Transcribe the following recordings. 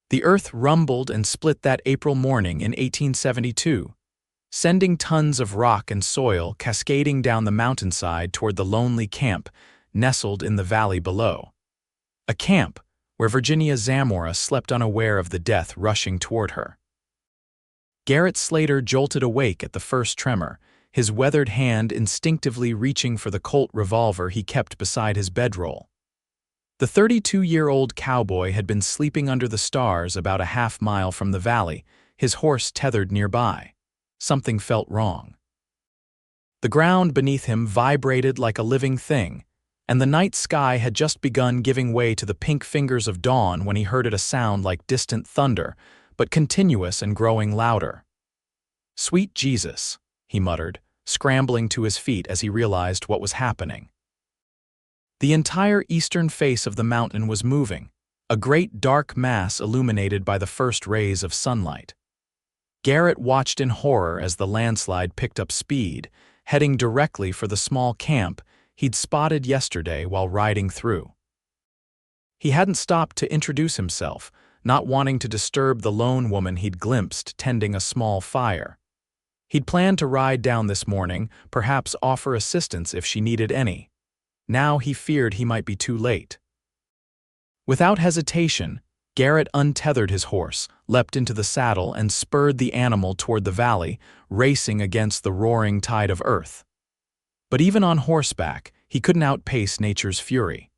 The earth rumbled and split that April morning in 1872, sending tons of rock and soil cascading down the mountainside toward the lonely camp nestled in the valley below. A camp where Virginia Zamora slept unaware of the death rushing toward her. Garrett Slater jolted awake at the first tremor, his weathered hand instinctively reaching for the Colt revolver he kept beside his bedroll. The 32-year-old cowboy had been sleeping under the stars about a half-mile from the valley, his horse tethered nearby. Something felt wrong. The ground beneath him vibrated like a living thing, and the night sky had just begun giving way to the pink fingers of dawn when he heard it a sound like distant thunder, but continuous and growing louder. "Sweet Jesus," he muttered, scrambling to his feet as he realized what was happening. The entire eastern face of the mountain was moving, a great dark mass illuminated by the first rays of sunlight. Garrett watched in horror as the landslide picked up speed, heading directly for the small camp he'd spotted yesterday while riding through. He hadn't stopped to introduce himself, not wanting to disturb the lone woman he'd glimpsed tending a small fire. He'd planned to ride down this morning, perhaps offer assistance if she needed any. Now he feared he might be too late. Without hesitation, Garrett untethered his horse, leapt into the saddle, and spurred the animal toward the valley, racing against the roaring tide of earth. But even on horseback, he couldn't outpace nature's fury.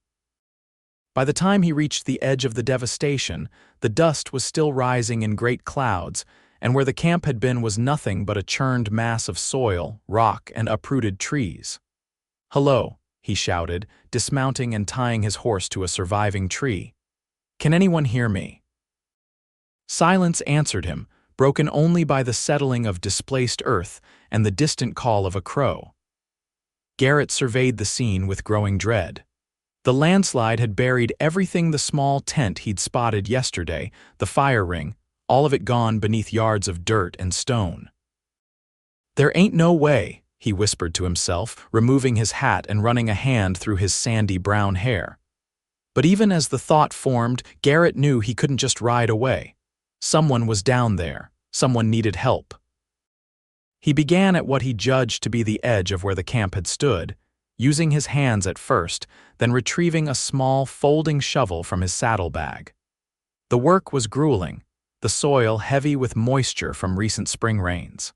By the time he reached the edge of the devastation, the dust was still rising in great clouds, and where the camp had been was nothing but a churned mass of soil, rock, and uprooted trees. "Hello," he shouted, dismounting and tying his horse to a surviving tree. "Can anyone hear me?" Silence answered him, broken only by the settling of displaced earth and the distant call of a crow. Garrett surveyed the scene with growing dread. The landslide had buried everything: the small tent he'd spotted yesterday, the fire ring, all of it gone beneath yards of dirt and stone. "There ain't no way," he whispered to himself, removing his hat and running a hand through his sandy brown hair. But even as the thought formed, Garrett knew he couldn't just ride away. Someone was down there. Someone needed help. He began at what he judged to be the edge of where the camp had stood, using his hands at first, then retrieving a small folding shovel from his saddlebag. The work was grueling, the soil heavy with moisture from recent spring rains.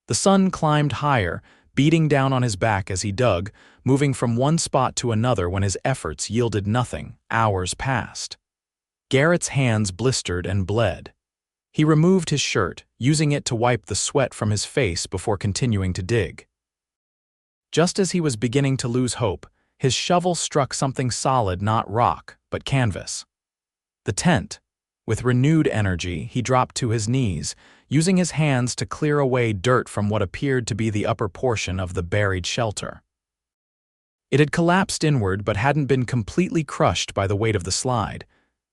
The sun climbed higher, beating down on his back as he dug, moving from one spot to another when his efforts yielded nothing. Hours passed. Garrett's hands blistered and bled. He removed his shirt, using it to wipe the sweat from his face before continuing to dig. Just as he was beginning to lose hope, his shovel struck something solid, not rock, but canvas. The tent. With renewed energy, he dropped to his knees, using his hands to clear away dirt from what appeared to be the upper portion of the buried shelter. It had collapsed inward but hadn't been completely crushed by the weight of the slide.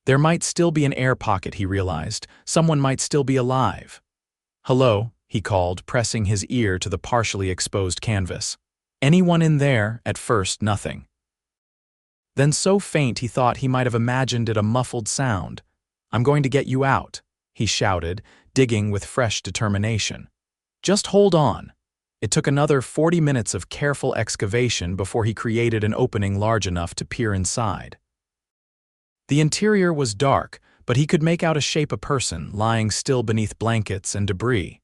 There might still be an air pocket, he realized. Someone might still be alive. "Hello," he called, pressing his ear to the partially exposed canvas. "Anyone in there?" At first, nothing. Then so faint he thought he might have imagined it a muffled sound. "I'm going to get you out," he shouted, digging with fresh determination. "Just hold on." It took another 40 minutes of careful excavation before he created an opening large enough to peer inside. The interior was dark, but he could make out a shape: a person lying still beneath blankets and debris.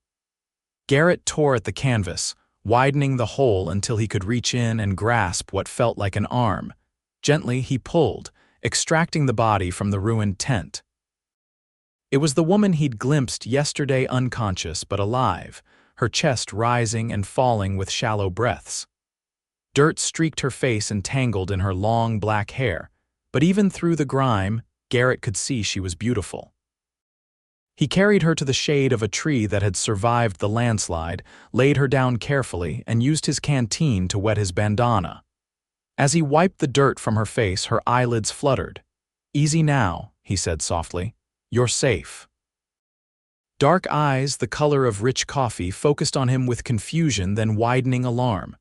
Garrett tore at the canvas, widening the hole until he could reach in and grasp what felt like an arm. Gently he pulled, extracting the body from the ruined tent. It was the woman he'd glimpsed yesterday, unconscious but alive, her chest rising and falling with shallow breaths. Dirt streaked her face and tangled in her long black hair, but even through the grime, Garrett could see she was beautiful. He carried her to the shade of a tree that had survived the landslide, laid her down carefully, and used his canteen to wet his bandana. As he wiped the dirt from her face, her eyelids fluttered. "Easy now," he said softly. "You're safe." Dark eyes, the color of rich coffee, focused on him with confusion then widening alarm.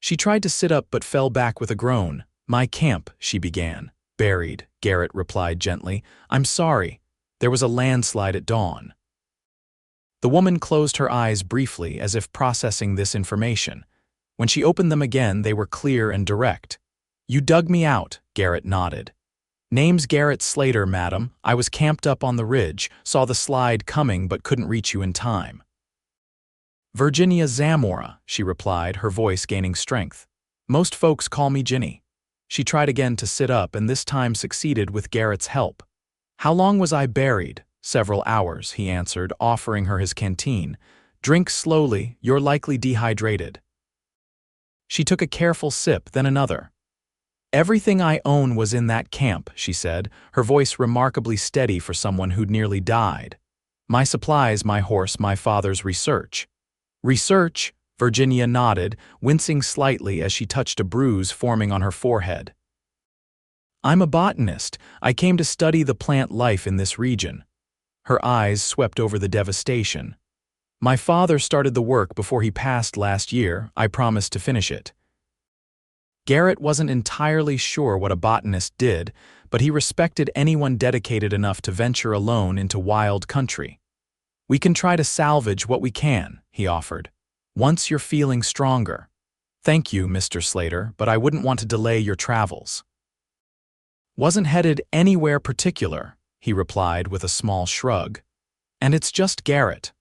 She tried to sit up but fell back with a groan. "My camp," she began. "Buried," Garrett replied gently. "I'm sorry." There was a landslide at dawn. The woman closed her eyes briefly as if processing this information. When she opened them again, they were clear and direct. "You dug me out," Garrett nodded. "Name's Garrett Slater, madam. I was camped up on the ridge, saw the slide coming but couldn't reach you in time." "Virginia Zamora," she replied, her voice gaining strength. "Most folks call me Ginny." She tried again to sit up and this time succeeded with Garrett's help. "How long was I buried?" "Several hours," he answered, offering her his canteen. "Drink slowly, you're likely dehydrated." She took a careful sip, then another. "Everything I own was in that camp," she said, her voice remarkably steady for someone who'd nearly died. "My supplies, my horse, my father's research." "Research?" Virginia nodded, wincing slightly as she touched a bruise forming on her forehead. "I'm a botanist. I came to study the plant life in this region." Her eyes swept over the devastation. "My father started the work before he passed last year. I promised to finish it." Garrett wasn't entirely sure what a botanist did, but he respected anyone dedicated enough to venture alone into wild country. "We can try to salvage what we can," he offered. "Once you're feeling stronger." "Thank you, Mr. Slater, but I wouldn't want to delay your travels." "Wasn't headed anywhere particular," he replied with a small shrug. "And it's just Garrett."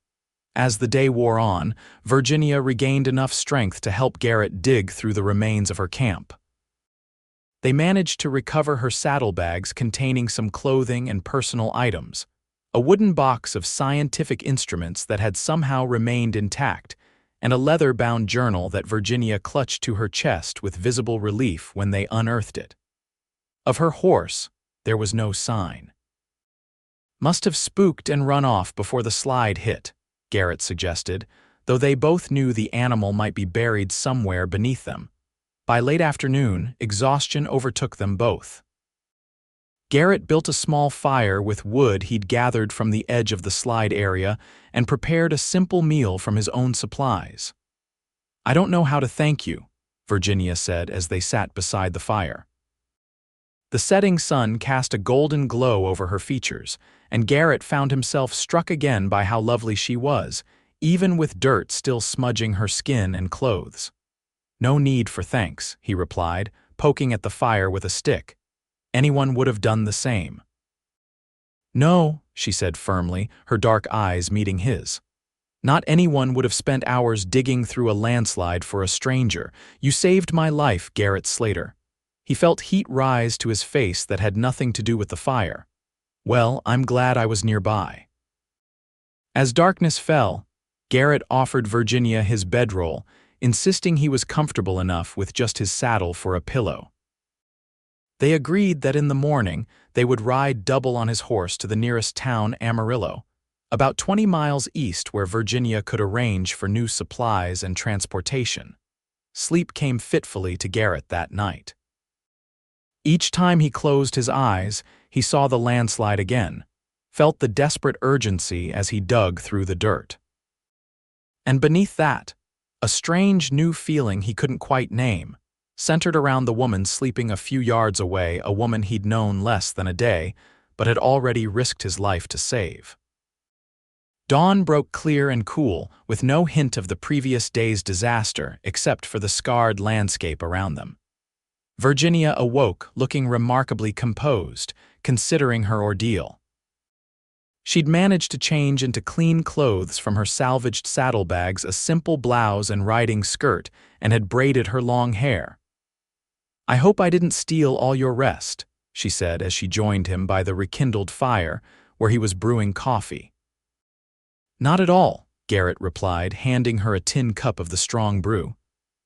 As the day wore on, Virginia regained enough strength to help Garrett dig through the remains of her camp. They managed to recover her saddlebags containing some clothing and personal items, a wooden box of scientific instruments that had somehow remained intact, and a leather-bound journal that Virginia clutched to her chest with visible relief when they unearthed it. Of her horse, there was no sign. "Must have spooked and run off before the slide hit," Garrett suggested, though they both knew the animal might be buried somewhere beneath them. By late afternoon, exhaustion overtook them both. Garrett built a small fire with wood he'd gathered from the edge of the slide area and prepared a simple meal from his own supplies. "I don't know how to thank you," Virginia said as they sat beside the fire. The setting sun cast a golden glow over her features, and Garrett found himself struck again by how lovely she was, even with dirt still smudging her skin and clothes. "No need for thanks," he replied, poking at the fire with a stick. "Anyone would have done the same." "No," she said firmly, her dark eyes meeting his. "Not anyone would have spent hours digging through a landslide for a stranger. You saved my life, Garrett Slater." He felt heat rise to his face that had nothing to do with the fire. "Well, I'm glad I was nearby." As darkness fell, Garrett offered Virginia his bedroll, insisting he was comfortable enough with just his saddle for a pillow. They agreed that in the morning they would ride double on his horse to the nearest town, Amarillo, about 20 miles east where Virginia could arrange for new supplies and transportation. Sleep came fitfully to Garrett that night. Each time he closed his eyes, he saw the landslide again, felt the desperate urgency as he dug through the dirt. And beneath that, a strange new feeling he couldn't quite name, centered around the woman sleeping a few yards away, a woman he'd known less than a day, but had already risked his life to save. Dawn broke clear and cool, with no hint of the previous day's disaster except for the scarred landscape around them. Virginia awoke, looking remarkably composed, considering her ordeal. She'd managed to change into clean clothes from her salvaged saddlebags, a simple blouse and riding skirt, and had braided her long hair. "I hope I didn't steal all your rest," she said as she joined him by the rekindled fire, where he was brewing coffee. "Not at all," Garrett replied, handing her a tin cup of the strong brew.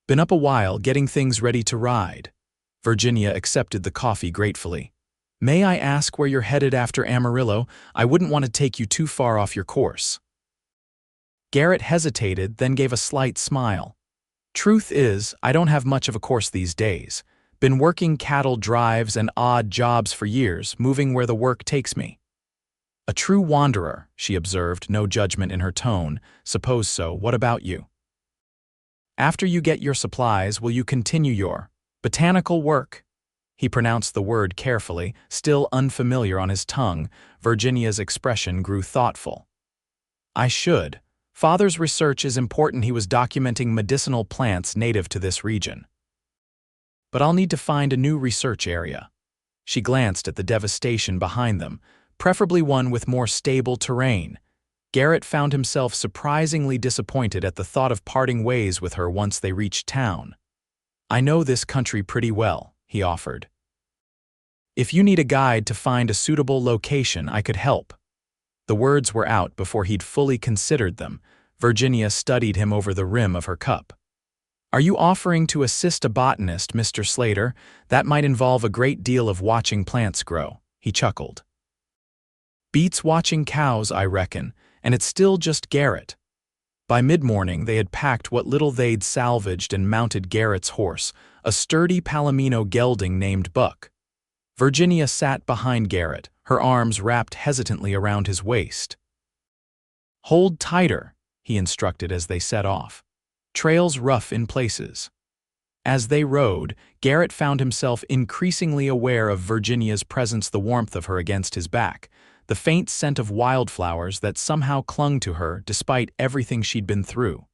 "Been up a while, getting things ready to ride." Virginia accepted the coffee gratefully. "May I ask where you're headed after Amarillo? I wouldn't want to take you too far off your course." Garrett hesitated, then gave a slight smile. "Truth is, I don't have much of a course these days. Been working cattle drives and odd jobs for years, moving where the work takes me." "A true wanderer," she observed, no judgment in her tone. "Suppose so. What about you?" "After you get your supplies, will you continue your botanical work?" He pronounced the word carefully, still unfamiliar on his tongue. Virginia's expression grew thoughtful. I should. Father's research is important. He was documenting medicinal plants native to this region. But I'll need to find a new research area. She glanced at the devastation behind them, preferably one with more stable terrain. Garrett found himself surprisingly disappointed at the thought of parting ways with her once they reached town. I know this country pretty well, he offered. If you need a guide to find a suitable location, I could help. The words were out before he'd fully considered them. Virginia studied him over the rim of her cup. Are you offering to assist a botanist, Mr. Slater? That might involve a great deal of watching plants grow, he chuckled. Beats watching cows, I reckon, and it's still just Garrett. By mid-morning, they had packed what little they'd salvaged and mounted Garrett's horse, a sturdy Palomino gelding named Buck. Virginia sat behind Garrett, her arms wrapped hesitantly around his waist. Hold tighter, he instructed as they set off. Trails rough in places. As they rode, Garrett found himself increasingly aware of Virginia's presence, the warmth of her against his back, the faint scent of wildflowers that somehow clung to her despite everything she'd been through.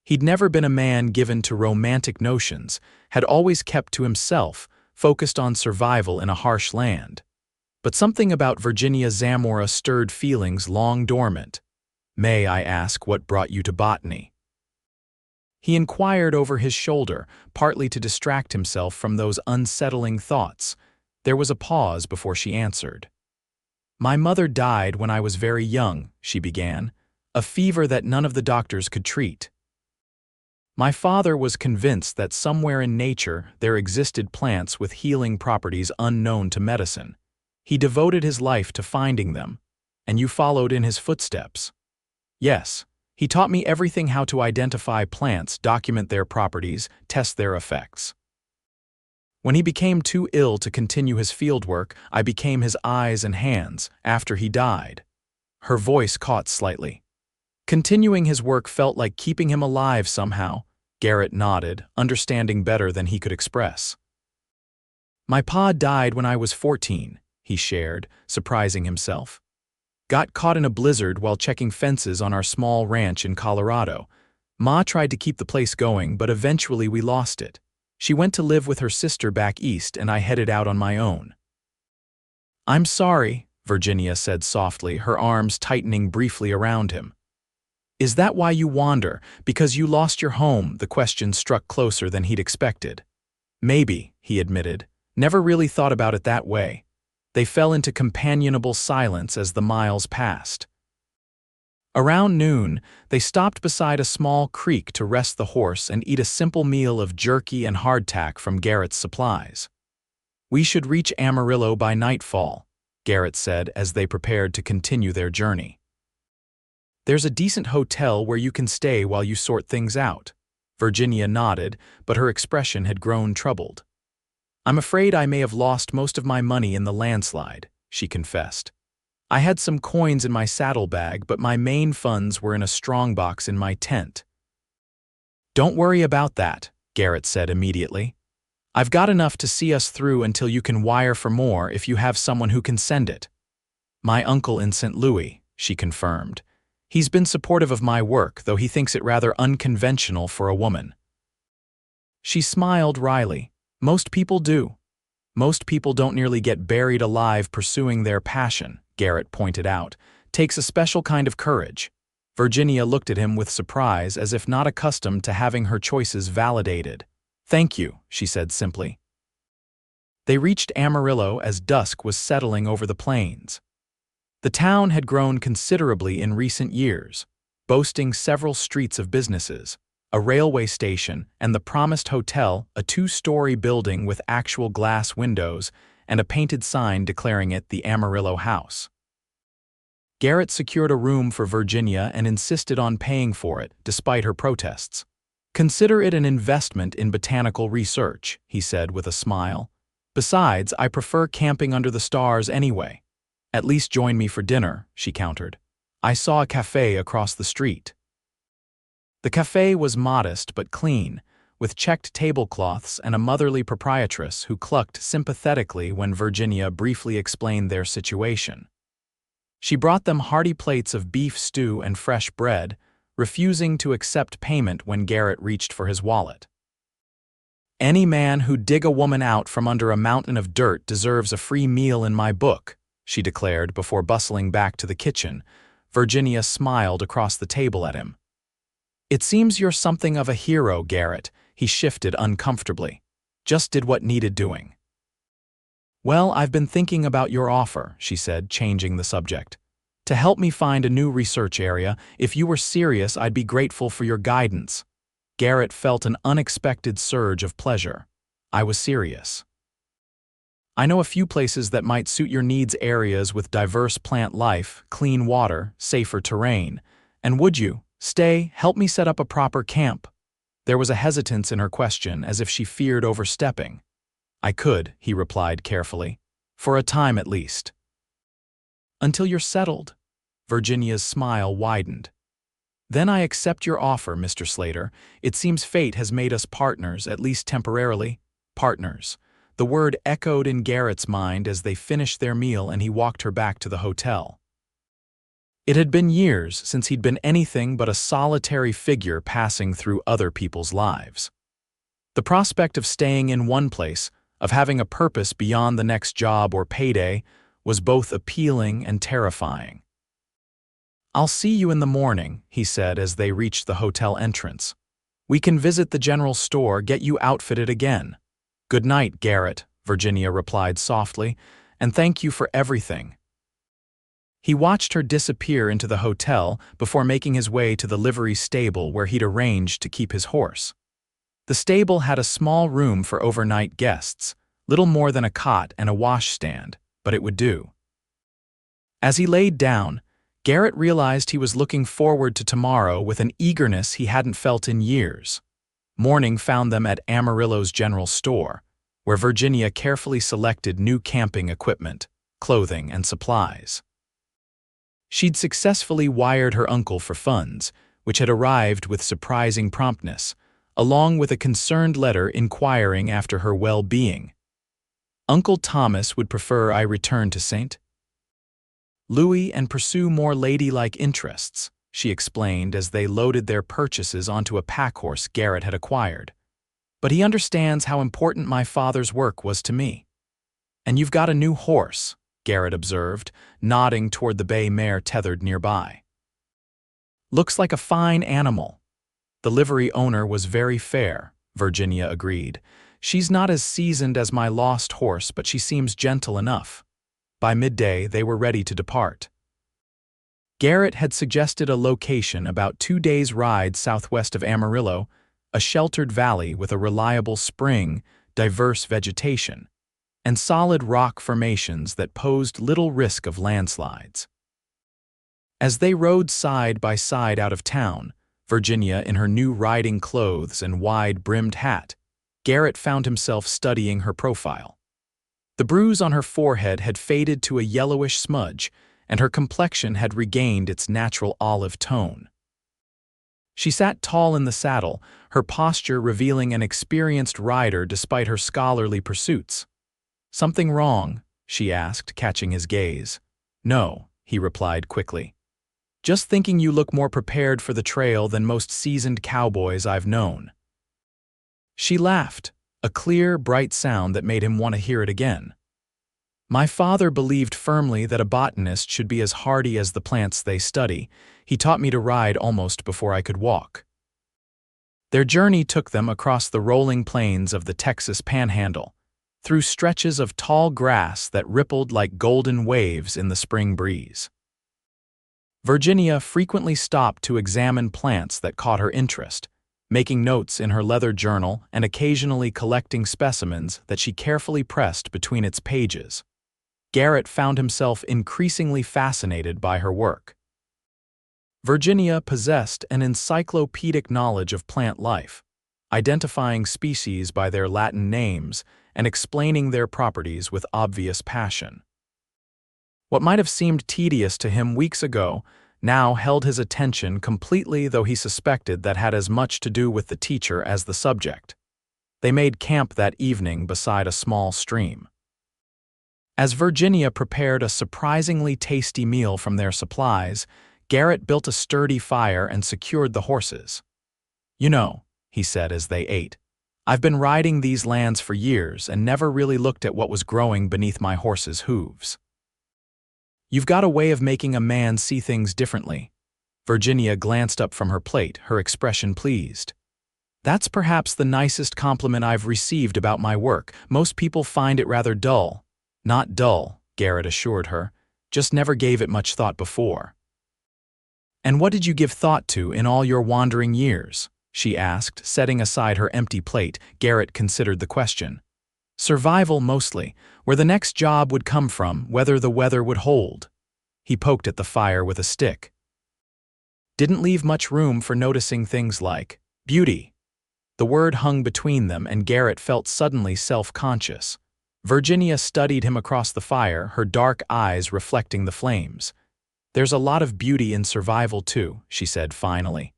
He'd never been a man given to romantic notions, had always kept to himself, focused on survival in a harsh land. But something about Virginia Zamora stirred feelings long dormant. May I ask what brought you to botany? He inquired over his shoulder, partly to distract himself from those unsettling thoughts. There was a pause before she answered. My mother died when I was very young, she began, a fever that none of the doctors could treat. My father was convinced that somewhere in nature there existed plants with healing properties unknown to medicine. He devoted his life to finding them, and you followed in his footsteps. Yes, he taught me everything: how to identify plants, document their properties, test their effects. When he became too ill to continue his fieldwork, I became his eyes and hands after he died. Her voice caught slightly. Continuing his work felt like keeping him alive somehow. Garrett nodded, understanding better than he could express. My pa died when I was 14, he shared, surprising himself. Got caught in a blizzard while checking fences on our small ranch in Colorado. Ma tried to keep the place going, but eventually we lost it. She went to live with her sister back east, and I headed out on my own. I'm sorry, Virginia said softly, her arms tightening briefly around him. Is that why you wander? Because you lost your home? The question struck closer than he'd expected. Maybe, he admitted. Never really thought about it that way. They fell into companionable silence as the miles passed. Around noon, they stopped beside a small creek to rest the horse and eat a simple meal of jerky and hardtack from Garrett's supplies. We should reach Amarillo by nightfall, Garrett said as they prepared to continue their journey. There's a decent hotel where you can stay while you sort things out. Virginia nodded, but her expression had grown troubled. I'm afraid I may have lost most of my money in the landslide, she confessed. I had some coins in my saddlebag, but my main funds were in a strongbox in my tent. Don't worry about that, Garrett said immediately. I've got enough to see us through until you can wire for more if you have someone who can send it. My uncle in St. Louis, she confirmed. He's been supportive of my work, though he thinks it rather unconventional for a woman. She smiled wryly. Most people do. Most people don't nearly get buried alive pursuing their passion, Garrett pointed out. Takes a special kind of courage. Virginia looked at him with surprise, as if not accustomed to having her choices validated. Thank you, she said simply. They reached Amarillo as dusk was settling over the plains. The town had grown considerably in recent years, boasting several streets of businesses, a railway station, and the promised hotel, a 2-story building with actual glass windows and a painted sign declaring it the Amarillo House. Garrett secured a room for Virginia and insisted on paying for it, despite her protests. Consider it an investment in botanical research, he said with a smile. Besides, I prefer camping under the stars anyway. At least join me for dinner, she countered. I saw a cafe across the street. The cafe was modest but clean, with checked tablecloths and a motherly proprietress who clucked sympathetically when Virginia briefly explained their situation. She brought them hearty plates of beef stew and fresh bread, refusing to accept payment when Garrett reached for his wallet. "Any man who dig a woman out from under a mountain of dirt deserves a free meal in my book," she declared before bustling back to the kitchen. Virginia smiled across the table at him. "It seems you're something of a hero, Garrett." He shifted uncomfortably. "Just did what needed doing." "Well, I've been thinking about your offer," she said, changing the subject. "To help me find a new research area, if you were serious, I'd be grateful for your guidance." Garrett felt an unexpected surge of pleasure. I was serious. "I know a few places that might suit your needs, areas with diverse plant life, clean water, safer terrain. And would you help me set up a proper camp?" There was a hesitance in her question, as if she feared overstepping. "I could," he replied carefully. "For a time at least." "Until you're settled?" Virginia's smile widened. "Then I accept your offer, Mr. Slater. It seems fate has made us partners, at least temporarily." Partners. The word echoed in Garrett's mind as they finished their meal and he walked her back to the hotel. It had been years since he'd been anything but a solitary figure passing through other people's lives. The prospect of staying in one place, of having a purpose beyond the next job or payday, was both appealing and terrifying. "I'll see you in the morning," he said as they reached the hotel entrance. "We can visit the general store, get you outfitted again." "Good night, Garrett," Virginia replied softly, "and thank you for everything." He watched her disappear into the hotel before making his way to the livery stable where he'd arranged to keep his horse. The stable had a small room for overnight guests, little more than a cot and a washstand, but it would do. As he laid down, Garrett realized he was looking forward to tomorrow with an eagerness he hadn't felt in years. Morning found them at Amarillo's general store, where Virginia carefully selected new camping equipment, clothing, and supplies. She'd successfully wired her uncle for funds, which had arrived with surprising promptness, along with a concerned letter inquiring after her well-being. "Uncle Thomas would prefer I return to St. Louis and pursue more ladylike interests," she explained as they loaded their purchases onto a packhorse Garrett had acquired. "But he understands how important my father's work was to me." "And you've got a new horse," Garrett observed, nodding toward the bay mare tethered nearby. "Looks like a fine animal." The livery owner was very fair, Virginia agreed. "She's not as seasoned as my lost horse, but she seems gentle enough." By midday, they were ready to depart. Garrett had suggested a location about 2 days' ride southwest of Amarillo, a sheltered valley with a reliable spring, diverse vegetation, and solid rock formations that posed little risk of landslides. As they rode side by side out of town, Virginia in her new riding clothes and wide-brimmed hat, Garrett found himself studying her profile. The bruise on her forehead had faded to a yellowish smudge, and her complexion had regained its natural olive tone. She sat tall in the saddle, her posture revealing an experienced rider despite her scholarly pursuits. "Something wrong?" she asked, catching his gaze. "No," he replied quickly. "Just thinking you look more prepared for the trail than most seasoned cowboys I've known." She laughed, a clear, bright sound that made him want to hear it again. "My father believed firmly that a botanist should be as hardy as the plants they study. He taught me to ride almost before I could walk." Their journey took them across the rolling plains of the Texas Panhandle, through stretches of tall grass that rippled like golden waves in the spring breeze. Virginia frequently stopped to examine plants that caught her interest, making notes in her leather journal and occasionally collecting specimens that she carefully pressed between its pages. Garrett found himself increasingly fascinated by her work. Virginia possessed an encyclopedic knowledge of plant life, identifying species by their Latin names and explaining their properties with obvious passion. What might have seemed tedious to him weeks ago now held his attention completely, though he suspected that had as much to do with the teacher as the subject. They made camp that evening beside a small stream. As Virginia prepared a surprisingly tasty meal from their supplies, Garrett built a sturdy fire and secured the horses. "You know," he said as they ate, "I've been riding these lands for years and never really looked at what was growing beneath my horse's hooves." "You've got a way of making a man see things differently." Virginia glanced up from her plate, her expression pleased. "That's perhaps the nicest compliment I've received about my work. Most people find it rather dull." "Not dull," Garrett assured her, "just never gave it much thought before." "And what did you give thought to in all your wandering years?" she asked, setting aside her empty plate. Garrett considered the question. "Survival, mostly, where the next job would come from, whether the weather would hold." He poked at the fire with a stick. "Didn't leave much room for noticing things like beauty." The word hung between them, and Garrett felt suddenly self-conscious. Virginia studied him across the fire, her dark eyes reflecting the flames. "There's a lot of beauty in survival, too," she said finally.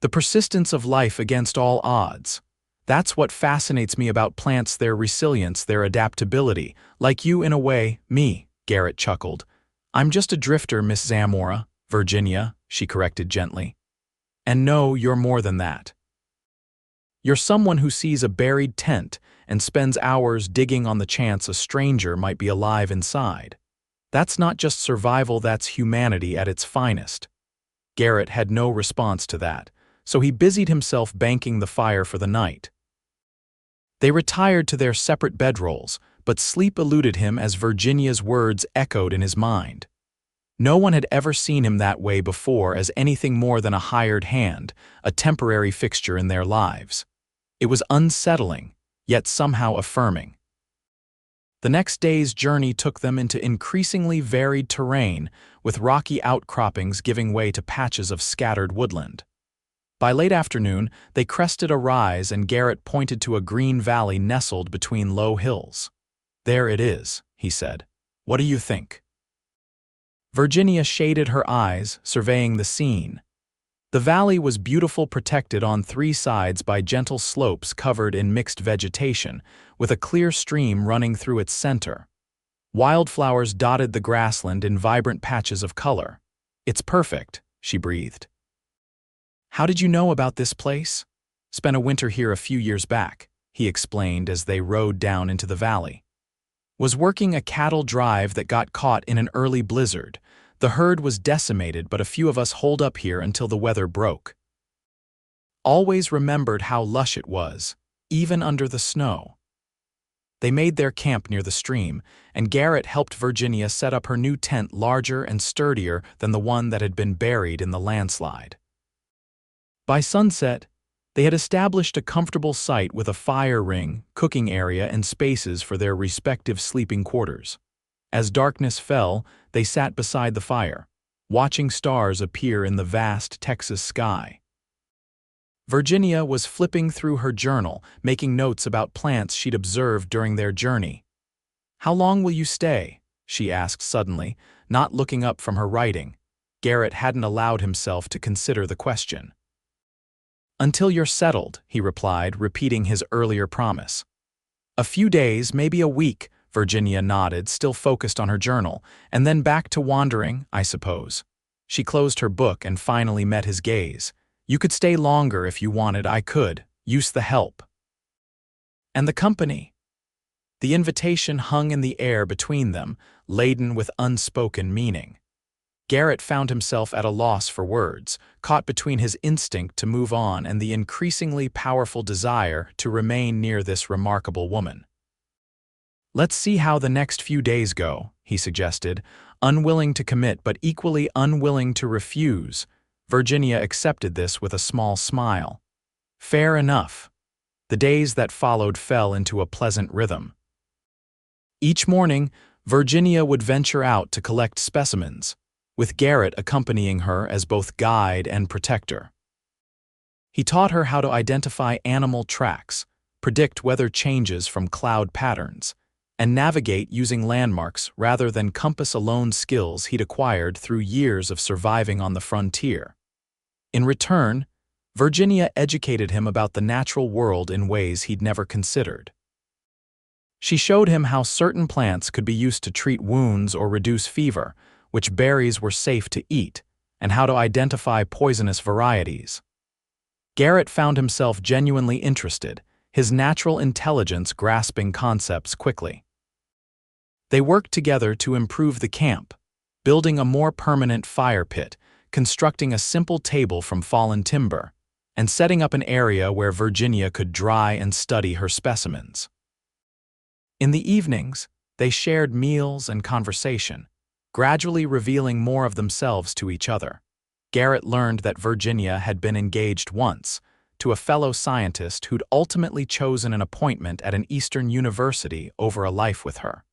"The persistence of life against all odds. That's what fascinates me about plants, their resilience, their adaptability. Like you, in a way, me," Garrett chuckled. "I'm just a drifter, Miss Zamora." "Virginia," she corrected gently. "And no, you're more than that. You're someone who sees a buried tent and spends hours digging on the chance a stranger might be alive inside. That's not just survival, that's humanity at its finest." Garrett had no response to that, so he busied himself banking the fire for the night. They retired to their separate bedrolls, but sleep eluded him as Virginia's words echoed in his mind. No one had ever seen him that way before, as anything more than a hired hand, a temporary fixture in their lives. It was unsettling, yet somehow affirming. The next day's journey took them into increasingly varied terrain, with rocky outcroppings giving way to patches of scattered woodland. By late afternoon, they crested a rise, and Garrett pointed to a green valley nestled between low hills. "There it is," he said. "What do you think?" Virginia shaded her eyes, surveying the scene. The valley was beautiful, protected on three sides by gentle slopes covered in mixed vegetation, with a clear stream running through its center. Wildflowers dotted the grassland in vibrant patches of color. "It's perfect," she breathed. "How did you know about this place?" "Spent a winter here a few years back," he explained as they rode down into the valley. "Was working a cattle drive that got caught in an early blizzard. The herd was decimated, but a few of us holed up here until the weather broke. Always remembered how lush it was, even under the snow." They made their camp near the stream, and Garrett helped Virginia set up her new tent, larger and sturdier than the one that had been buried in the landslide. By sunset, they had established a comfortable site with a fire ring, cooking area, and spaces for their respective sleeping quarters. As darkness fell, they sat beside the fire, watching stars appear in the vast Texas sky. Virginia was flipping through her journal, making notes about plants she'd observed during their journey. "How long will you stay?" she asked suddenly, not looking up from her writing. Garrett hadn't allowed himself to consider the question. "Until you're settled," he replied, repeating his earlier promise. "A few days, maybe a week," Virginia nodded, still focused on her journal, "and then back to wandering, I suppose." She closed her book and finally met his gaze. "You could stay longer if you wanted. I could use the help." "And the company?" The invitation hung in the air between them, laden with unspoken meaning. Garrett found himself at a loss for words, caught between his instinct to move on and the increasingly powerful desire to remain near this remarkable woman. "Let's see how the next few days go," he suggested, unwilling to commit but equally unwilling to refuse. Virginia accepted this with a small smile. Fair enough. The days that followed fell into a pleasant rhythm. Each morning, Virginia would venture out to collect specimens, with Garrett accompanying her as both guide and protector. He taught her how to identify animal tracks, predict weather changes from cloud patterns, and navigate using landmarks rather than compass-alone skills he'd acquired through years of surviving on the frontier. In return, Virginia educated him about the natural world in ways he'd never considered. She showed him how certain plants could be used to treat wounds or reduce fever, which berries were safe to eat, and how to identify poisonous varieties. Garrett found himself genuinely interested, his natural intelligence grasping concepts quickly. They worked together to improve the camp, building a more permanent fire pit, constructing a simple table from fallen timber, and setting up an area where Virginia could dry and study her specimens. In the evenings, they shared meals and conversation, gradually revealing more of themselves to each other. Garrett learned that Virginia had been engaged once to a fellow scientist who'd ultimately chosen an appointment at an Eastern university over a life with her.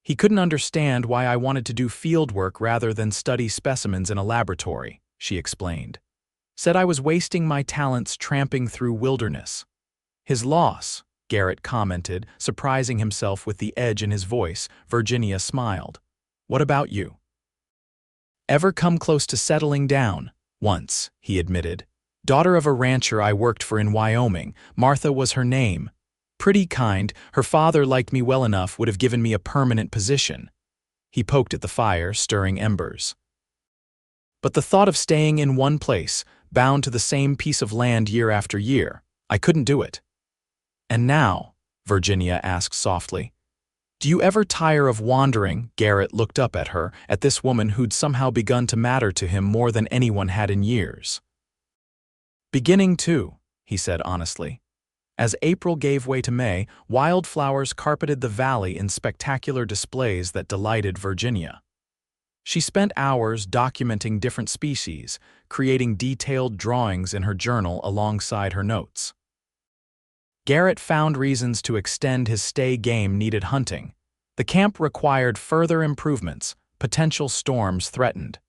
"He couldn't understand why I wanted to do field work rather than study specimens in a laboratory," she explained. "Said I was wasting my talents tramping through wilderness." "His loss," Garrett commented, surprising himself with the edge in his voice. Virginia smiled. "What about you?" "Ever come close to settling down?" "Once," he admitted. "Daughter of a rancher I worked for in Wyoming. Martha was her name. Pretty kind, her father liked me well enough, would have given me a permanent position." He poked at the fire, stirring embers. "But the thought of staying in one place, bound to the same piece of land year after year, I couldn't do it." "And now," Virginia asked softly, "do you ever tire of wandering?" Garrett looked up at her, at this woman who'd somehow begun to matter to him more than anyone had in years. "Beginning to," he said honestly. As April gave way to May, wildflowers carpeted the valley in spectacular displays that delighted Virginia. She spent hours documenting different species, creating detailed drawings in her journal alongside her notes. Garrett found reasons to extend his stay. Game needed hunting. The camp required further improvements, potential storms threatened.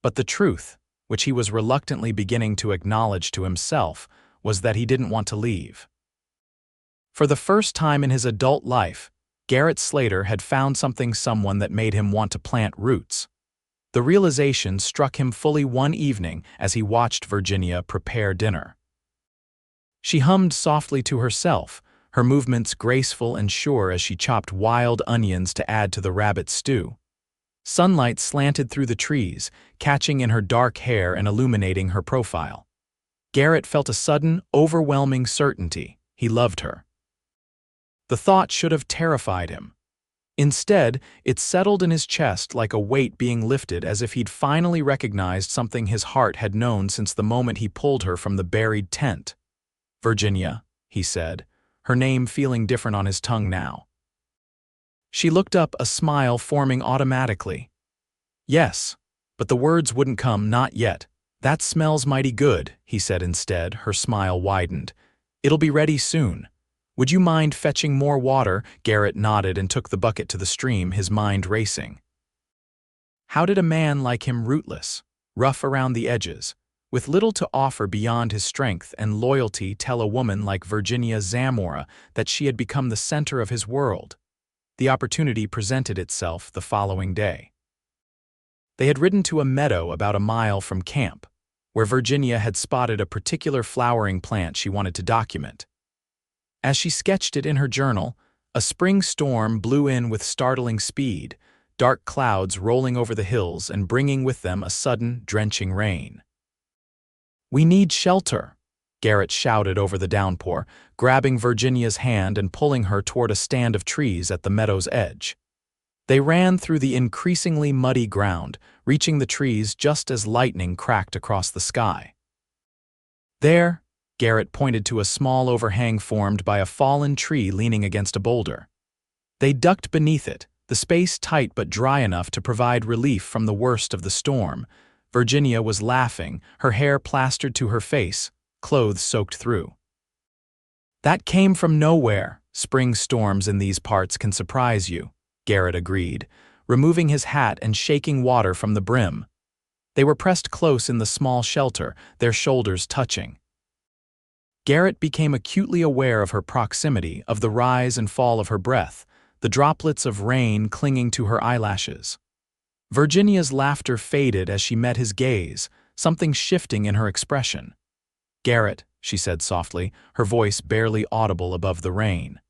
But the truth, which he was reluctantly beginning to acknowledge to himself, was that he didn't want to leave. For the first time in his adult life, Garrett Slater had found someone that made him want to plant roots. The realization struck him fully one evening as he watched Virginia prepare dinner. She hummed softly to herself, her movements graceful and sure as she chopped wild onions to add to the rabbit stew. Sunlight slanted through the trees, catching in her dark hair and illuminating her profile. Garrett felt a sudden, overwhelming certainty. He loved her. The thought should have terrified him. Instead, it settled in his chest like a weight being lifted, as if he'd finally recognized something his heart had known since the moment he pulled her from the buried tent. "Virginia," he said, her name feeling different on his tongue now. She looked up, a smile forming automatically. "Yes, but the words wouldn't come, not yet." "That smells mighty good," he said instead, her smile widened. "It'll be ready soon. Would you mind fetching more water?" Garrett nodded and took the bucket to the stream, his mind racing. How did a man like him, rootless, rough around the edges, with little to offer beyond his strength and loyalty, tell a woman like Virginia Zamora that she had become the center of his world? The opportunity presented itself the following day. They had ridden to a meadow about a mile from camp, where Virginia had spotted a particular flowering plant she wanted to document. As she sketched it in her journal, a spring storm blew in with startling speed, dark clouds rolling over the hills and bringing with them a sudden, drenching rain. "We need shelter," Garrett shouted over the downpour, grabbing Virginia's hand and pulling her toward a stand of trees at the meadow's edge. They ran through the increasingly muddy ground, reaching the trees just as lightning cracked across the sky. "There," Garrett pointed to a small overhang formed by a fallen tree leaning against a boulder. They ducked beneath it, the space tight but dry enough to provide relief from the worst of the storm. Virginia was laughing, her hair plastered to her face, clothes soaked through. "That came from nowhere. Spring storms in these parts can surprise you," Garrett agreed, removing his hat and shaking water from the brim. They were pressed close in the small shelter, their shoulders touching. Garrett became acutely aware of her proximity, of the rise and fall of her breath, the droplets of rain clinging to her eyelashes. Virginia's laughter faded as she met his gaze, something shifting in her expression. "Garrett," she said softly, her voice barely audible above the rain.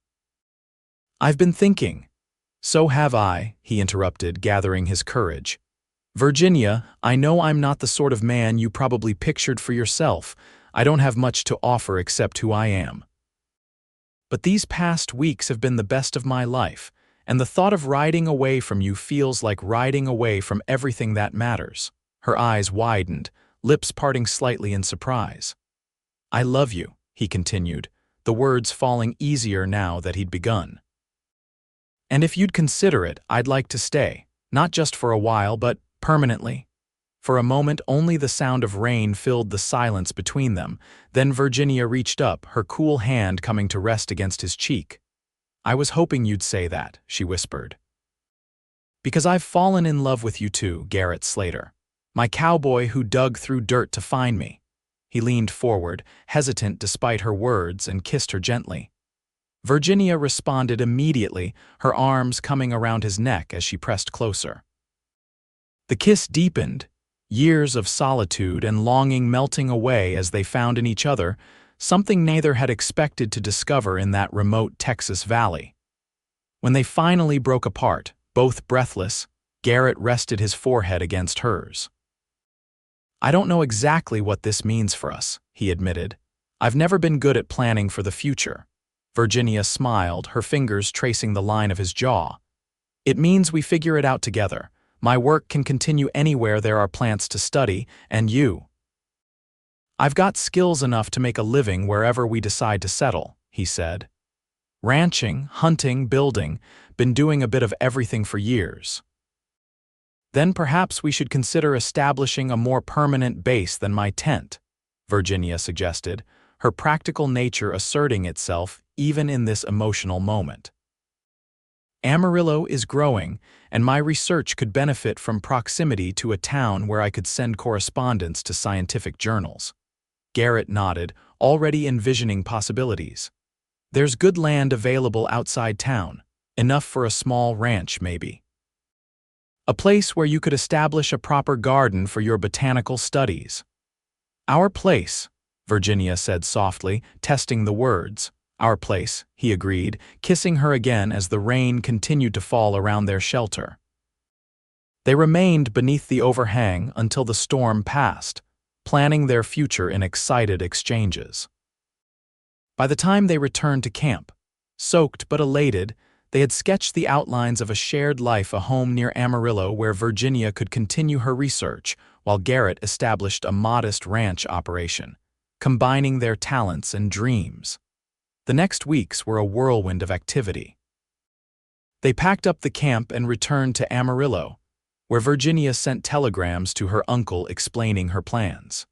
"I've been thinking." "So have I," he interrupted, gathering his courage. "Virginia, I know I'm not the sort of man you probably pictured for yourself. I don't have much to offer except who I am. But these past weeks have been the best of my life, and the thought of riding away from you feels like riding away from everything that matters." Her eyes widened, lips parting slightly in surprise. "I love you," he continued, the words falling easier now that he'd begun. "And if you'd consider it, I'd like to stay, not just for a while, but permanently." For a moment, only the sound of rain filled the silence between them. Then Virginia reached up, her cool hand coming to rest against his cheek. "I was hoping you'd say that," she whispered. "Because I've fallen in love with you too, Garrett Slater. My cowboy who dug through dirt to find me." He leaned forward, hesitant despite her words, and kissed her gently. Virginia responded immediately, her arms coming around his neck as she pressed closer. The kiss deepened, years of solitude and longing melting away as they found in each other something neither had expected to discover in that remote Texas valley. When they finally broke apart, both breathless, Garrett rested his forehead against hers. "I don't know exactly what this means for us," he admitted. "I've never been good at planning for the future." Virginia smiled, her fingers tracing the line of his jaw. "It means we figure it out together. My work can continue anywhere there are plants to study, and you. I've got skills enough to make a living wherever we decide to settle," he said. "Ranching, hunting, building, been doing a bit of everything for years." "Then perhaps we should consider establishing a more permanent base than my tent," Virginia suggested, her practical nature asserting itself even in this emotional moment. "Amarillo is growing, and my research could benefit from proximity to a town where I could send correspondence to scientific journals." Garrett nodded, already envisioning possibilities. "There's good land available outside town, enough for a small ranch maybe. A place where you could establish a proper garden for your botanical studies." "Our place," Virginia said softly, testing the words. "Our place," he agreed, kissing her again as the rain continued to fall around their shelter. They remained beneath the overhang until the storm passed, planning their future in excited exchanges. By the time they returned to camp, soaked but elated, they had sketched the outlines of a shared life, a home near Amarillo where Virginia could continue her research while Garrett established a modest ranch operation, combining their talents and dreams. The next weeks were a whirlwind of activity. They packed up the camp and returned to Amarillo, where Virginia sent telegrams to her uncle explaining her plans.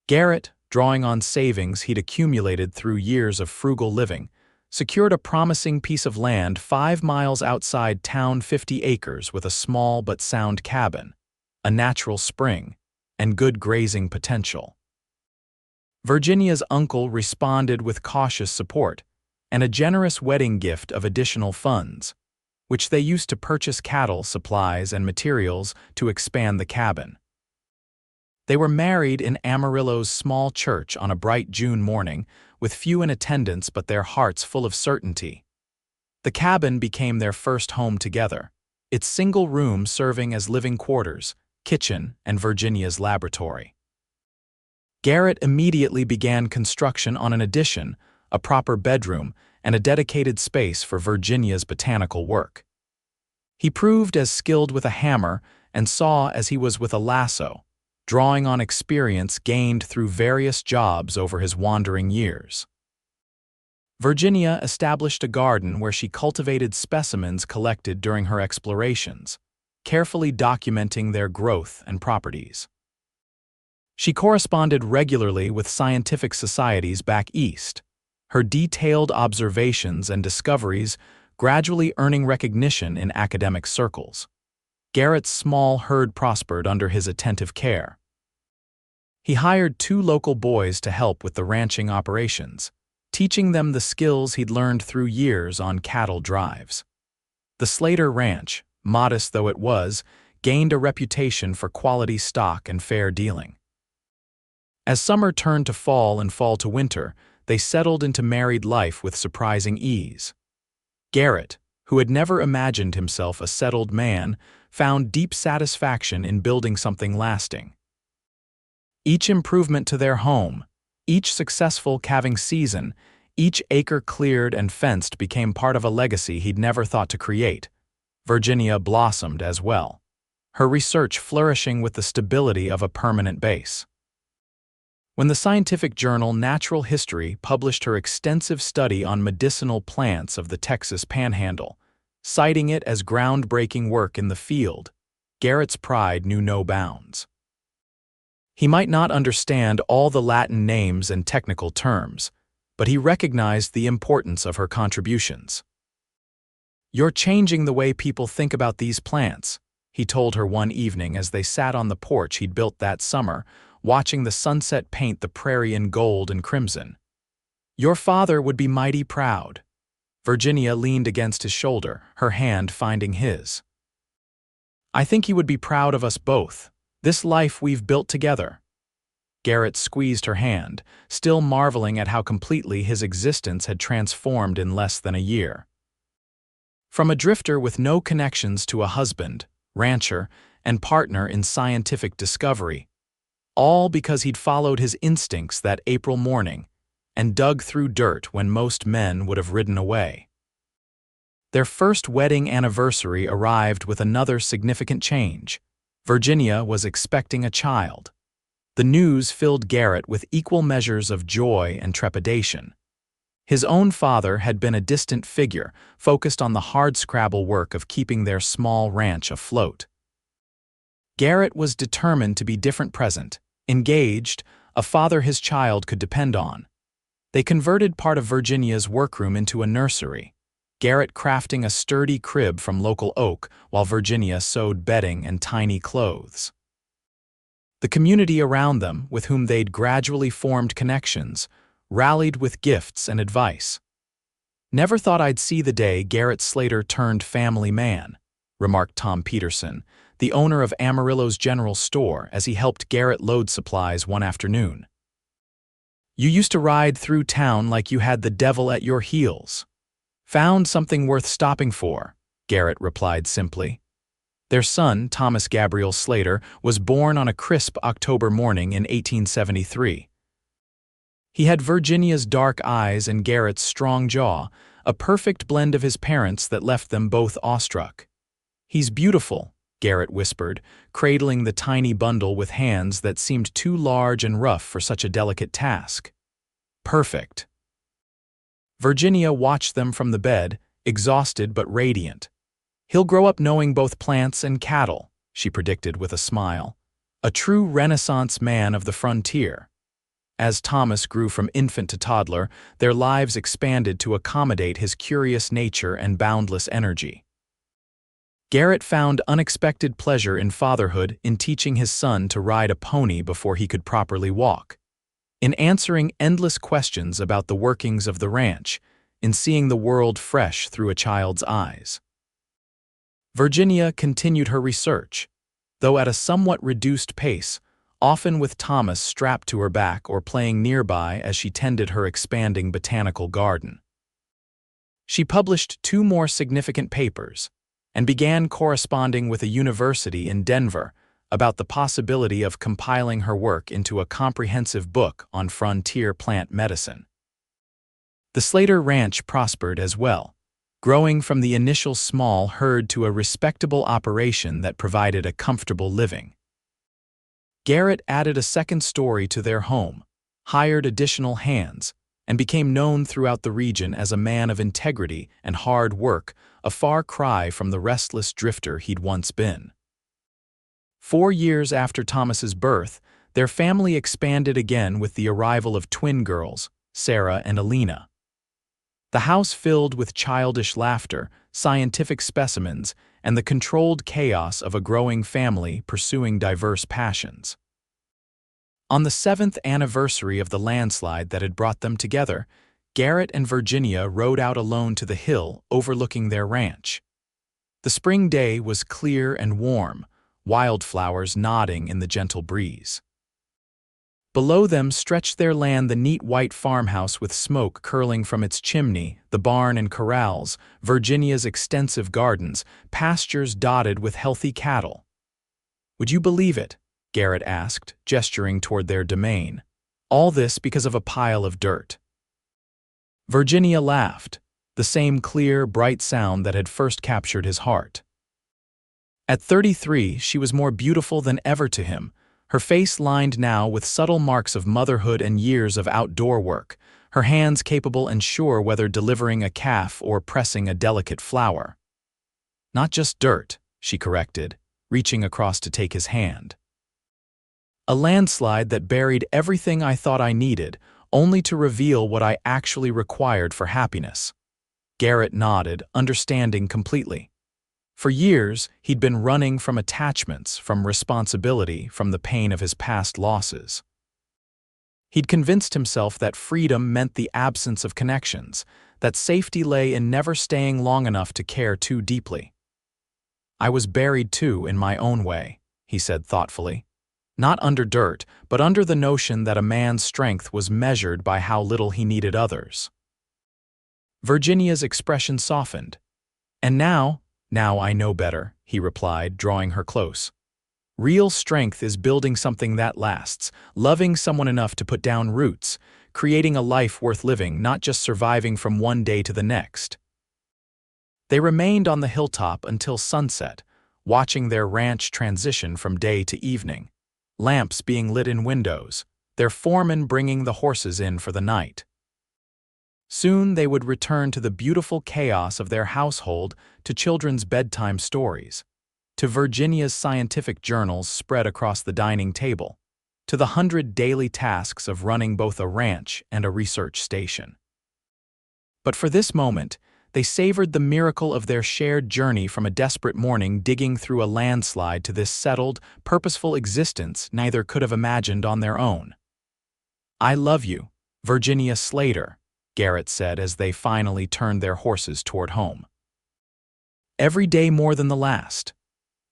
Garrett, drawing on savings he'd accumulated through years of frugal living, secured a promising piece of land 5 miles outside town, 50 acres with a small but sound cabin, a natural spring, and good grazing potential. Virginia's uncle responded with cautious support and a generous wedding gift of additional funds, which they used to purchase cattle, supplies, and materials to expand the cabin. They were married in Amarillo's small church on a bright June morning, with few in attendance but their hearts full of certainty. The cabin became their first home together, its single room serving as living quarters, kitchen, and Virginia's laboratory. Garrett immediately began construction on an addition, a proper bedroom, and a dedicated space for Virginia's botanical work. He proved as skilled with a hammer and saw as he was with a lasso, drawing on experience gained through various jobs over his wandering years. Virginia established a garden where she cultivated specimens collected during her explorations, carefully documenting their growth and properties. She corresponded regularly with scientific societies back east, her detailed observations and discoveries gradually earning recognition in academic circles. Garrett's small herd prospered under his attentive care. He hired 2 local boys to help with the ranching operations, teaching them the skills he'd learned through years on cattle drives. The Slater Ranch, modest though it was, gained a reputation for quality stock and fair dealing. As summer turned to fall and fall to winter, they settled into married life with surprising ease. Garrett, who had never imagined himself a settled man, found deep satisfaction in building something lasting. Each improvement to their home, each successful calving season, each acre cleared and fenced became part of a legacy he'd never thought to create. Virginia blossomed as well, her research flourishing with the stability of a permanent base. When the scientific journal Natural History published her extensive study on medicinal plants of the Texas Panhandle, citing it as groundbreaking work in the field, Garrett's pride knew no bounds. He might not understand all the Latin names and technical terms, but he recognized the importance of her contributions. "You're changing the way people think about these plants," he told her one evening as they sat on the porch he'd built that summer, watching the sunset paint the prairie in gold and crimson. "Your father would be mighty proud." Virginia leaned against his shoulder, her hand finding his. "I think he would be proud of us both, this life we've built together." Garrett squeezed her hand, still marveling at how completely his existence had transformed in less than a year. From a drifter with no connections to a husband, rancher, and partner in scientific discovery, all because he'd followed his instincts that April morning and dug through dirt when most men would have ridden away. Their first wedding anniversary arrived with another significant change. Virginia was expecting a child. The news filled Garrett with equal measures of joy and trepidation. His own father had been a distant figure, focused on the hardscrabble work of keeping their small ranch afloat. Garrett was determined to be different present, engaged, a father his child could depend on. They converted part of Virginia's workroom into a nursery, Garrett crafting a sturdy crib from local oak while Virginia sewed bedding and tiny clothes. The community around them, with whom they'd gradually formed connections, rallied with gifts and advice. "Never thought I'd see the day Garrett Slater turned family man," remarked Tom Peterson, the owner of Amarillo's General Store, as he helped Garrett load supplies one afternoon. "You used to ride through town like you had the devil at your heels." "Found something worth stopping for," Garrett replied simply. Their son, Thomas Gabriel Slater, was born on a crisp October morning in 1873. He had Virginia's dark eyes and Garrett's strong jaw, a perfect blend of his parents that left them both awestruck. "He's beautiful," Garrett whispered, cradling the tiny bundle with hands that seemed too large and rough for such a delicate task. "Perfect." Virginia watched them from the bed, exhausted but radiant. "He'll grow up knowing both plants and cattle," she predicted with a smile. "A true Renaissance man of the frontier." As Thomas grew from infant to toddler, their lives expanded to accommodate his curious nature and boundless energy. Garrett found unexpected pleasure in fatherhood in teaching his son to ride a pony before he could properly walk, in answering endless questions about the workings of the ranch, in seeing the world fresh through a child's eyes. Virginia continued her research, though at a somewhat reduced pace, often with Thomas strapped to her back or playing nearby as she tended her expanding botanical garden. She published 2 more significant papers and began corresponding with a university in Denver about the possibility of compiling her work into a comprehensive book on frontier plant medicine. The Slater Ranch prospered as well, growing from the initial small herd to a respectable operation that provided a comfortable living. Garrett added a second story to their home, hired additional hands, and became known throughout the region as a man of integrity and hard work, a far cry from the restless drifter he'd once been. 4 years after Thomas's birth, their family expanded again with the arrival of twin girls, Sarah and Alina. The house filled with childish laughter, scientific specimens, and the controlled chaos of a growing family pursuing diverse passions. On the 7th anniversary of the landslide that had brought them together, Garrett and Virginia rode out alone to the hill overlooking their ranch. The spring day was clear and warm, wildflowers nodding in the gentle breeze. Below them stretched their land the neat white farmhouse with smoke curling from its chimney, the barn and corrals, Virginia's extensive gardens, pastures dotted with healthy cattle. "Would you believe it?" Garrett asked, gesturing toward their domain. "All this because of a pile of dirt." Virginia laughed, the same clear, bright sound that had first captured his heart. At 33, she was more beautiful than ever to him, her face lined now with subtle marks of motherhood and years of outdoor work, her hands capable and sure whether delivering a calf or pressing a delicate flower. "Not just dirt," she corrected, reaching across to take his hand. "A landslide that buried everything I thought I needed, only to reveal what I actually required for happiness." Garrett nodded, understanding completely. For years, he'd been running from attachments, from responsibility, from the pain of his past losses. He'd convinced himself that freedom meant the absence of connections, that safety lay in never staying long enough to care too deeply. "I was buried too, in my own way," he said thoughtfully. "Not under dirt, but under the notion that a man's strength was measured by how little he needed others." Virginia's expression softened. "And now I know better," he replied, drawing her close. "Real strength is building something that lasts, loving someone enough to put down roots, creating a life worth living, not just surviving from one day to the next." They remained on the hilltop until sunset, watching their ranch transition from day to evening, lamps being lit in windows, their foreman bringing the horses in for the night. Soon they would return to the beautiful chaos of their household, to children's bedtime stories, to Virginia's scientific journals spread across the dining table, to the 100 daily tasks of running both a ranch and a research station. But for this moment, they savored the miracle of their shared journey from a desperate morning digging through a landslide to this settled, purposeful existence neither could have imagined on their own. "I love you, Virginia Slater," Garrett said as they finally turned their horses toward home. "Every day more than the last."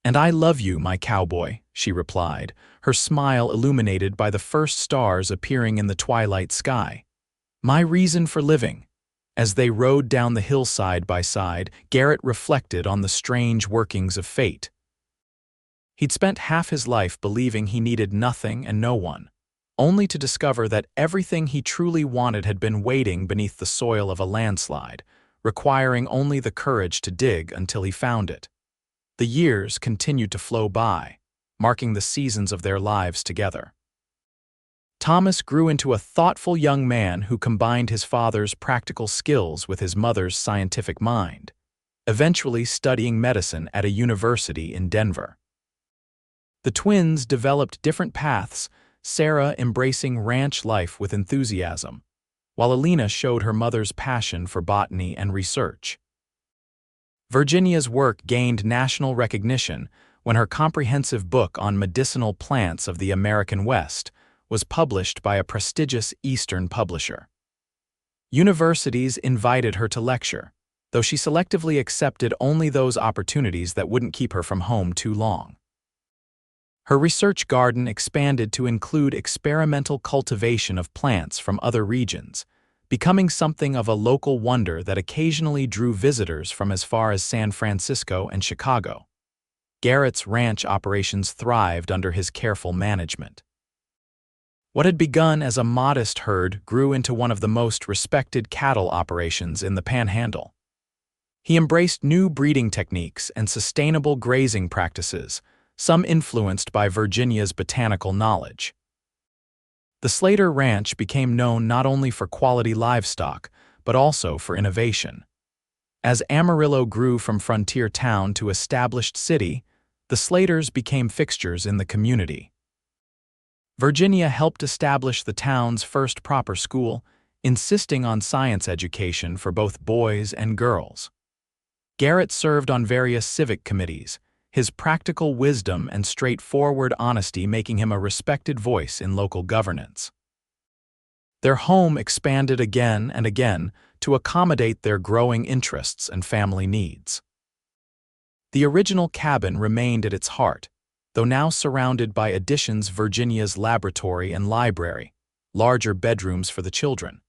"And I love you, my cowboy," she replied, her smile illuminated by the first stars appearing in the twilight sky. "My reason for living." As they rode down the hill side by side, Garrett reflected on the strange workings of fate. He'd spent half his life believing he needed nothing and no one, only to discover that everything he truly wanted had been waiting beneath the soil of a landslide, requiring only the courage to dig until he found it. The years continued to flow by, marking the seasons of their lives together. Thomas grew into a thoughtful young man who combined his father's practical skills with his mother's scientific mind, eventually studying medicine at a university in Denver. The twins developed different paths, Sarah embracing ranch life with enthusiasm, while Alina showed her mother's passion for botany and research. Virginia's work gained national recognition when her comprehensive book on medicinal plants of the American West was published by a prestigious Eastern publisher. Universities invited her to lecture, though she selectively accepted only those opportunities that wouldn't keep her from home too long. Her research garden expanded to include experimental cultivation of plants from other regions, becoming something of a local wonder that occasionally drew visitors from as far as San Francisco and Chicago. Garrett's ranch operations thrived under his careful management. What had begun as a modest herd grew into one of the most respected cattle operations in the Panhandle. He embraced new breeding techniques and sustainable grazing practices, some influenced by Virginia's botanical knowledge. The Slater Ranch became known not only for quality livestock, but also for innovation. As Amarillo grew from frontier town to established city, the Slaters became fixtures in the community. Virginia helped establish the town's first proper school, insisting on science education for both boys and girls. Garrett served on various civic committees, his practical wisdom and straightforward honesty making him a respected voice in local governance. Their home expanded again and again to accommodate their growing interests and family needs. The original cabin remained at its heart, though now surrounded by additions: Virginia's laboratory and library, larger bedrooms for the children,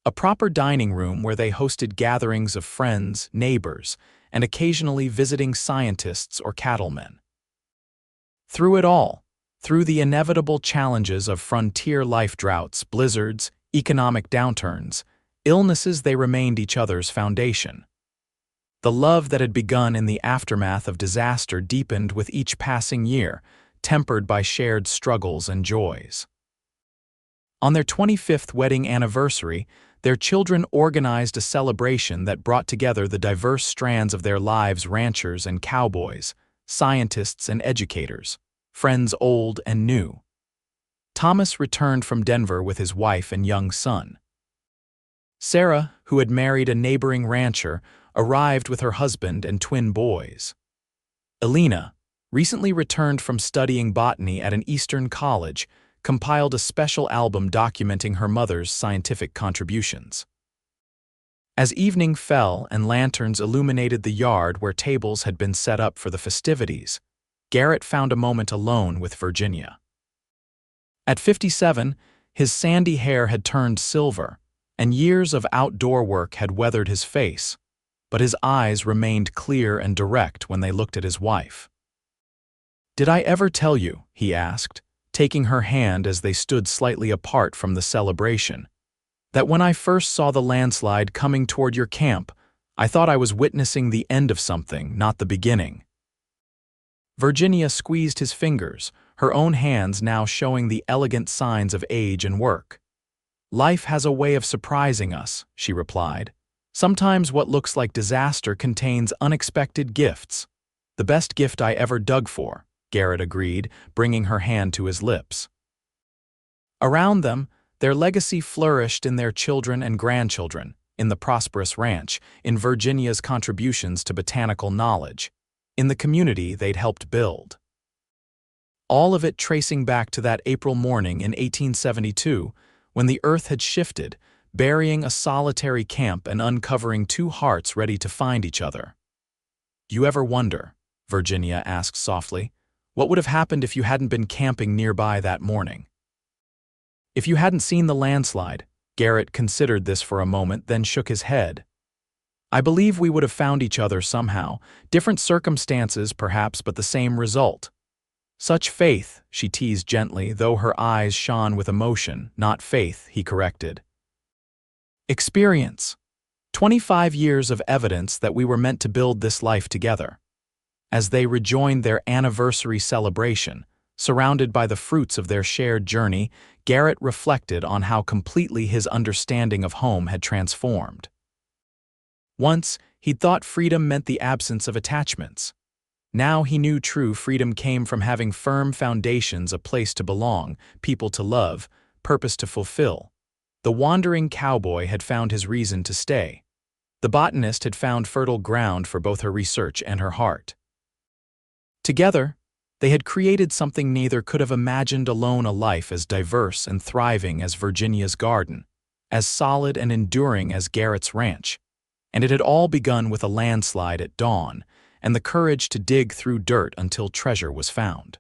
a proper dining room where they hosted gatherings of friends, neighbors, and occasionally visiting scientists or cattlemen. Through it all, through the inevitable challenges of frontier life: droughts, blizzards, economic downturns, illnesses, they remained each other's foundation. The love that had begun in the aftermath of disaster deepened with each passing year, tempered by shared struggles and joys. On their 25th wedding anniversary, their children organized a celebration that brought together the diverse strands of their lives: ranchers and cowboys, scientists and educators, friends old and new. Thomas returned from Denver with his wife and young son. Sarah, who had married a neighboring rancher, arrived with her husband and twin boys. Elena, recently returned from studying botany at an Eastern college, compiled a special album documenting her mother's scientific contributions. As evening fell and lanterns illuminated the yard where tables had been set up for the festivities, Garrett found a moment alone with Virginia. At 57, his sandy hair had turned silver, and years of outdoor work had weathered his face, but his eyes remained clear and direct when they looked at his wife. "Did I ever tell you," he asked, taking her hand as they stood slightly apart from the celebration, "that when I first saw the landslide coming toward your camp, I thought I was witnessing the end of something, not the beginning?" Virginia squeezed his fingers, her own hands now showing the elegant signs of age and work. "Life has a way of surprising us," she replied. "Sometimes what looks like disaster contains unexpected gifts." "The best gift I ever dug for," Garrett agreed, bringing her hand to his lips. Around them, their legacy flourished in their children and grandchildren, in the prosperous ranch, in Virginia's contributions to botanical knowledge, in the community they'd helped build. All of it tracing back to that April morning in 1872, when the earth had shifted, burying a solitary camp and uncovering two hearts ready to find each other. "You ever wonder," Virginia asked softly, "what would have happened if you hadn't been camping nearby that morning? If you hadn't seen the landslide?" Garrett considered this for a moment, then shook his head. "I believe we would have found each other somehow, different circumstances perhaps, but the same result." "Such faith," she teased gently, though her eyes shone with emotion. "Not faith," he corrected. "Experience. 25 years of evidence that we were meant to build this life together." As they rejoined their anniversary celebration, surrounded by the fruits of their shared journey, Garrett reflected on how completely his understanding of home had transformed. Once, he'd thought freedom meant the absence of attachments. Now he knew true freedom came from having firm foundations: a place to belong, people to love, purpose to fulfill. The wandering cowboy had found his reason to stay. The botanist had found fertile ground for both her research and her heart. Together, they had created something neither could have imagined alone: a life as diverse and thriving as Virginia's garden, as solid and enduring as Garrett's ranch. And it had all begun with a landslide at dawn, and the courage to dig through dirt until treasure was found.